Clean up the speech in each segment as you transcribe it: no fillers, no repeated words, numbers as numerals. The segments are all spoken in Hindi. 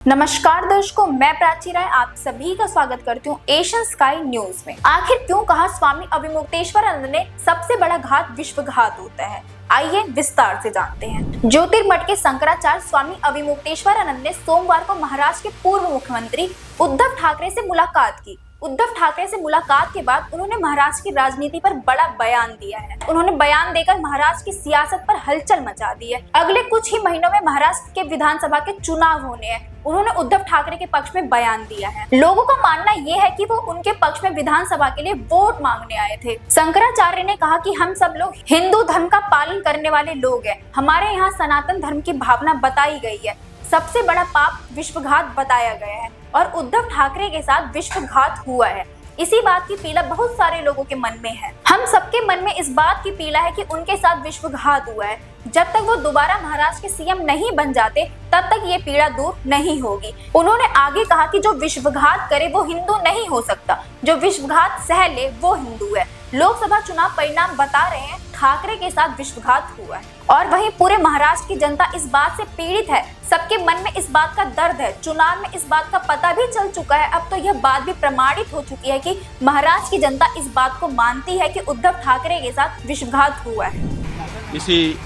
नमस्कार दर्शकों, मैं प्राची राय आप सभी का स्वागत करती हूँ एशियन स्काई न्यूज में। आखिर क्यों कहा स्वामी अभिमुक्तेश्वरानंद ने सबसे बड़ा घात विश्व घात होता है, आइए विस्तार से जानते हैं। ज्योतिर्मठ के शंकराचार्य स्वामी अभिमुक्तेश्वरानंद ने सोमवार को महाराष्ट्र के पूर्व मुख्यमंत्री उद्धव ठाकरे से मुलाकात की। उद्धव ठाकरे से मुलाकात के बाद उन्होंने महाराष्ट्र की राजनीति पर बड़ा बयान दिया है। उन्होंने बयान देकर महाराष्ट्र की सियासत पर हलचल मचा दी है। अगले कुछ ही महीनों में महाराष्ट्र के विधानसभा के चुनाव होने हैं। उन्होंने उद्धव ठाकरे के पक्ष में बयान दिया है। लोगों का मानना यह है कि वो उनके पक्ष में विधानसभा के लिए वोट मांगने आए थे। शंकराचार्य ने कहा कि हम सब लोग हिंदू धर्म का पालन करने वाले लोग हैं। हमारे यहाँ सनातन धर्म की भावना बताई गई है। सबसे बड़ा पाप विश्वघात बताया गया है और उद्धव ठाकरे के साथ विश्वघात हुआ है। इसी बात की पीड़ा बहुत सारे लोगों के मन में है। हम सबके मन में इस बात की पीड़ा है कि उनके साथ विश्वघात हुआ है। जब तक वो दोबारा महाराष्ट्र के सीएम नहीं बन जाते तब तक ये पीड़ा दूर नहीं होगी। उन्होंने आगे कहा कि जो विश्वघात करे वो हिंदू नहीं हो सकता, जो विश्वघात सह ले वो हिंदू है। लोकसभा चुनाव परिणाम बता रहे हैं ठाकरे के साथ विश्वघात हुआ है और वहीं पूरे महाराष्ट्र की जनता इस बात से पीड़ित है। सबके मन में इस बात का दर्द है। चुनाव में इस बात का पता भी चल चुका है। अब तो यह बात भी प्रमाणित हो चुकी है कि महाराष्ट्र की जनता इस बात को मानती है कि उद्धव ठाकरे के साथ विश्वघात हुआ है। इसी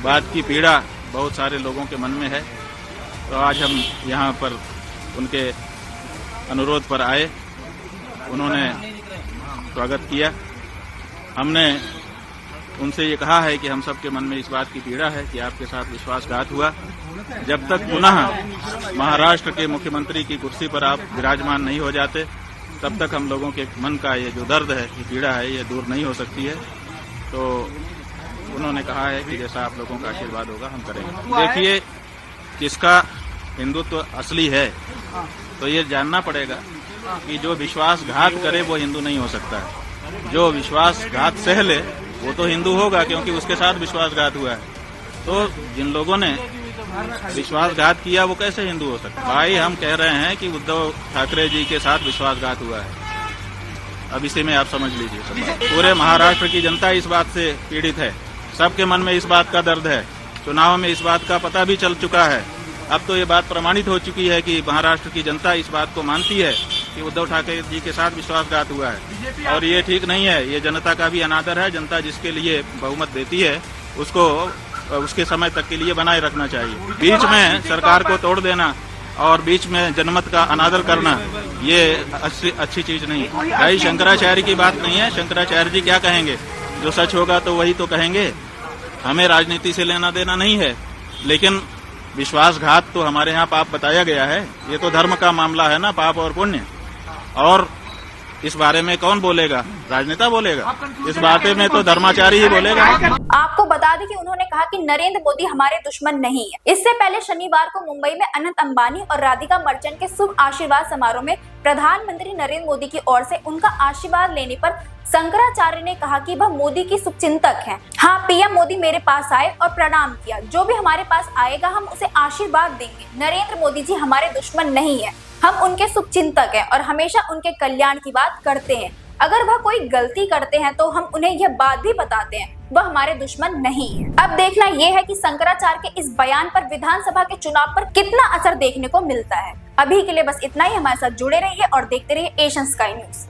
बात की पीड़ा बहुत सारे लोगों के मन में है, तो आज हम यहाँ पर उनके अनुरोध पर आए। उन्होंने स्वागत किया। हमने उनसे ये कहा है कि हम सबके मन में इस बात की पीड़ा है कि आपके साथ विश्वासघात हुआ। जब तक पुनः महाराष्ट्र के मुख्यमंत्री की कुर्सी पर आप विराजमान नहीं हो जाते तब तक हम लोगों के मन का ये जो दर्द है, ये पीड़ा है, ये दूर नहीं हो सकती है। तो उन्होंने कहा है कि जैसा आप लोगों का आशीर्वाद होगा हम करेंगे। देखिए, किसका हिंदुत्व असली है तो ये जानना पड़ेगा कि जो विश्वासघात करे वो हिंदू नहीं हो सकता है। जो विश्वासघात सह ले वो तो हिंदू होगा, क्योंकि उसके साथ विश्वासघात हुआ है। तो जिन लोगों ने विश्वासघात किया वो कैसे हिंदू हो सकता है? भाई, हम कह रहे हैं कि उद्धव ठाकरे जी के साथ विश्वासघात हुआ है। अब इसी में आप समझ लीजिए, पूरे महाराष्ट्र की जनता इस बात से पीड़ित है। सबके मन में इस बात का दर्द है। चुनाव में इस बात का पता भी चल चुका है। अब तो ये बात प्रमाणित हो चुकी है कि महाराष्ट्र की जनता इस बात को मानती है कि उद्धव ठाकरे जी के साथ विश्वासघात हुआ है और ये ठीक नहीं है। ये जनता का भी अनादर है। जनता जिसके लिए बहुमत देती है उसको उसके समय तक के लिए बनाए रखना चाहिए। बीच में सरकार को तोड़ देना और बीच में जनमत का अनादर करना ये अच्छी चीज नहीं है। भाई, शंकराचार्य की बात नहीं है। शंकराचार्य जी क्या कहेंगे? जो सच होगा तो वही तो कहेंगे। हमें राजनीति से लेना देना नहीं है, लेकिन विश्वासघात तो हमारे यहाँ पाप बताया गया है। ये तो धर्म का मामला है ना, पाप और पुण्य। और इस बारे में कौन बोलेगा? राजनेता बोलेगा। इस बारे में तो धर्माचारी ही बोलेगा। आपको बता दें कि उन्होंने कहा कि नरेंद्र मोदी हमारे दुश्मन नहीं है। इससे पहले शनिवार को मुंबई में अनंत अंबानी और राधिका मर्चेंट के शुभ आशीर्वाद समारोह में प्रधानमंत्री नरेंद्र मोदी की ओर से उनका आशीर्वाद लेने पर शंकराचार्य ने कहा कि वह मोदी की शुभचिंतक हैं। हाँ, पीएम मोदी मेरे पास आए और प्रणाम किया। जो भी हमारे पास आएगा हम उसे आशीर्वाद देंगे। नरेंद्र मोदी जी हमारे दुश्मन नहीं है। हम उनके शुभचिंतक हैं और हमेशा उनके कल्याण की बात करते हैं। अगर वह कोई गलती करते हैं तो हम उन्हें यह बात भी बताते हैं। वह हमारे दुश्मन नहीं है। अब देखना यह है कि शंकराचार्य के इस बयान पर विधानसभा के चुनाव पर कितना असर देखने को मिलता है। अभी के लिए बस इतना ही। हमारे साथ जुड़े रहिए और देखते रहिए एशियन स्काई न्यूज।